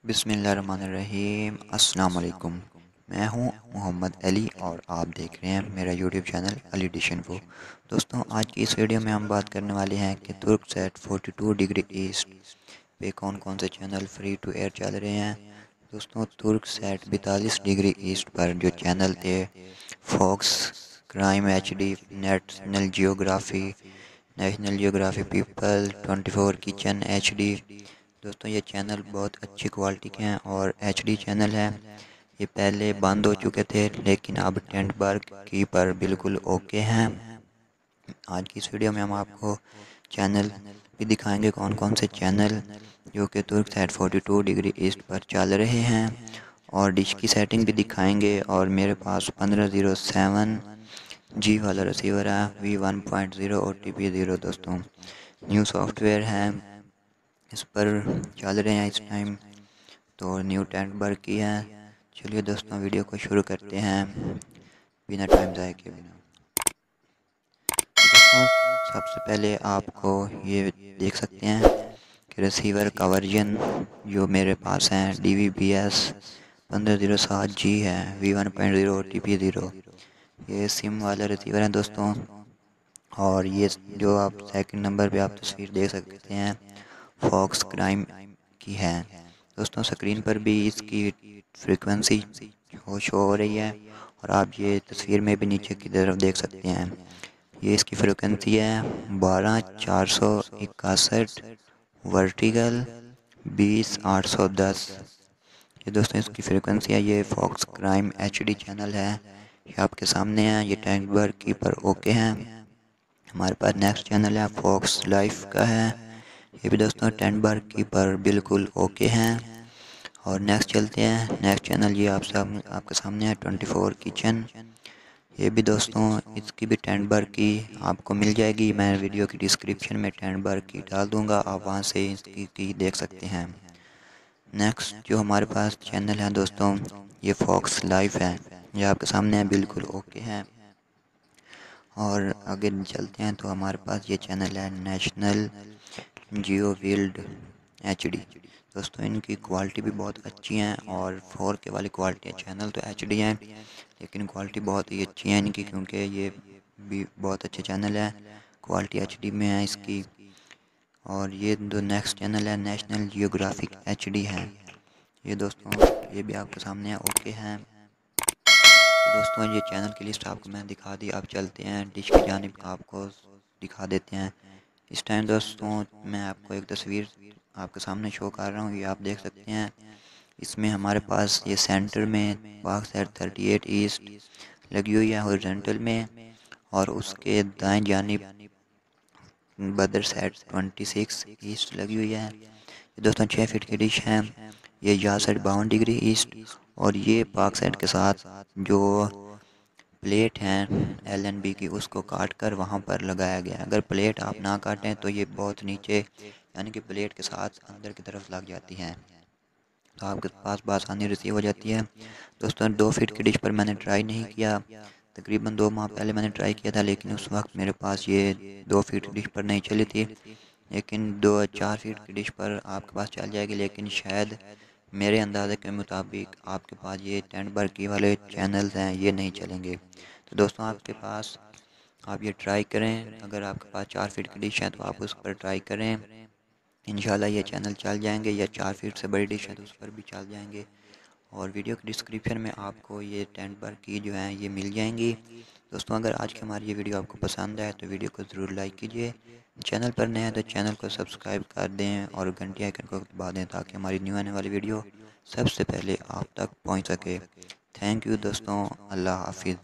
बिस्मिल्लाहिर्रहमानिर्रहीम। अस्सलाम वालेकुम। मैं हूं मोहम्मद अली और आप देख रहे हैं मेरा यूट्यूब चैनल अली डिशन वो। दोस्तों, आज की इस वीडियो में हम बात करने वाले हैं कि तुर्कसैट 42 डिग्री ईस्ट पे कौन कौन से चैनल फ्री टू एयर चल रहे हैं। दोस्तों, तुर्कसैट 42 डिग्री ईस्ट पर जो चैनल थे Fox Crime HD, National Geography People, 24 kitchen HD। दोस्तों, ये चैनल बहुत अच्छी क्वालिटी के हैं और HD चैनल है। ये पहले बंद हो चुके थे लेकिन अब टेंटबर्ग की पर बिल्कुल ओके हैं। आज की इस वीडियो में हम आपको चैनल भी दिखाएंगे कौन कौन से चैनल जो कि तुर्कसैट 42 डिग्री ईस्ट पर चल रहे हैं, और डिश की सेटिंग भी दिखाएंगे। और मेरे पास 1507G वाला रिसीवर है, V1.0 OTP 0। दोस्तों, न्यू सॉफ्टवेयर है, इस पर चल रहे हैं इस टाइम, तो न्यू टेंटबर्ग की है। चलिए दोस्तों, वीडियो को शुरू करते हैं बिना टाइम ज़ाया के बिना। दोस्तों, सबसे पहले आपको ये देख सकते हैं कि रिसीवर का वर्जन जो मेरे पास है DVBS 1507G है, V1.0 OTP 0। ये सिम वाला रिसीवर है दोस्तों। और ये जो आप सेकंड नंबर पे आप तस्वीर देख सकते हैं फॉक्स क्राइम की है। दोस्तों, स्क्रीन पर भी इसकी फ्रीक्वेंसी शो हो रही है और आप ये तस्वीर में भी नीचे की तरफ देख सकते हैं। ये इसकी फ्रीक्वेंसी है 12461 वर्टिकल 20810। ये दोस्तों इसकी फ्रीक्वेंसी है। ये फॉक्स क्राइम HD चैनल है, ये आपके सामने है। ये टेंटबर्ग की पर ओके हैं। हमारे पास नेक्स्ट चैनल है फॉक्स लाइफ का है, ये भी दोस्तों टेंटबर्ग की पर बिल्कुल ओके हैं। और नेक्स्ट चलते हैं, नेक्स्ट चैनल ये आपके सामने है 24 किचन। ये भी दोस्तों इसकी भी टेंटबर्ग की आपको मिल जाएगी। मैं वीडियो की डिस्क्रिप्शन में टेंटबर्ग की डाल दूंगा, आप वहां से इसकी की देख सकते हैं। नेक्स्ट जो हमारे पास चैनल है दोस्तों, ये फॉक्स लाइफ है, ये आपके सामने है, बिल्कुल ओके है। और आगे चलते हैं तो हमारे पास ये चैनल है नेशनल जियो विल्ड HD। दोस्तों, इनकी क्वालिटी भी बहुत अच्छी है और 4K वाली क्वालिटी है। चैनल तो HD है लेकिन क्वालिटी बहुत ही अच्छी है इनकी, क्योंकि ये भी बहुत अच्छे चैनल है, क्वालिटी HD में है इसकी। और ये दो नेक्स्ट चैनल है नेशनल जियोग्राफिक HD है, ये दोस्तों ये भी आपके सामने है, ओके हैं। तो दोस्तों, ये चैनल की लिस्ट आपको मैं दिखा दी। अब चलते हैं डिश की जानिब, आपको दिखा देते हैं। इस टाइम दोस्तों मैं आपको एक तस्वीर आपके सामने शो कर रहा हूँ, ये आप देख सकते हैं। इसमें हमारे पास ये सेंटर में पाकसेट 38 ईस्ट लगी हुई है हॉरिजॉन्टल में, और उसके दाएं जानिब बदर सेट 26 ईस्ट लगी हुई है। ये दोस्तों 6 फीट की डिश है। ये यहाँ साइड 52 डिग्री ईस्ट, और ये पाक साइड के साथ जो प्लेट हैं LNB की, उसको काट कर वहाँ पर लगाया गया है। अगर प्लेट आप ना काटें तो ये बहुत नीचे, यानी कि प्लेट के साथ अंदर की तरफ लग जाती हैं, तो आपके पास बआसानी रिसीव हो जाती है। दोस्तों, 2 फीट की डिश पर मैंने ट्राई नहीं किया, तकरीबन 2 माह पहले मैंने ट्राई किया था, लेकिन उस वक्त मेरे पास ये 2 फीट की डिश पर नहीं चली थी। लेकिन 4 फीट की डिश पर आपके पास चल जाएगी, लेकिन शायद मेरे अंदाजे के मुताबिक आपके पास ये टेंटबर्ग की वाले चैनल्स हैं ये नहीं चलेंगे। तो दोस्तों, आपके पास आप ये ट्राई करें, अगर आपके पास 4 फीट की डिश है तो आप उस पर ट्राई करें, इंशाल्लाह ये चैनल चल जाएंगे। या 4 फीट से बड़ी डिश है तो उस पर भी चल जाएंगे। और वीडियो के डिस्क्रिप्शन में आपको ये टेंटबर्ग की जो है ये मिल जाएंगी। दोस्तों, अगर आज की हमारी ये वीडियो आपको पसंद आए तो वीडियो को ज़रूर लाइक कीजिए। चैनल पर नए हैं तो चैनल को सब्सक्राइब कर दें और घंटी आइकन को दबा दें, ताकि हमारी न्यू आने वाली वीडियो सबसे पहले आप तक पहुंच सके। थैंक यू दोस्तों, अल्लाह हाफिज़।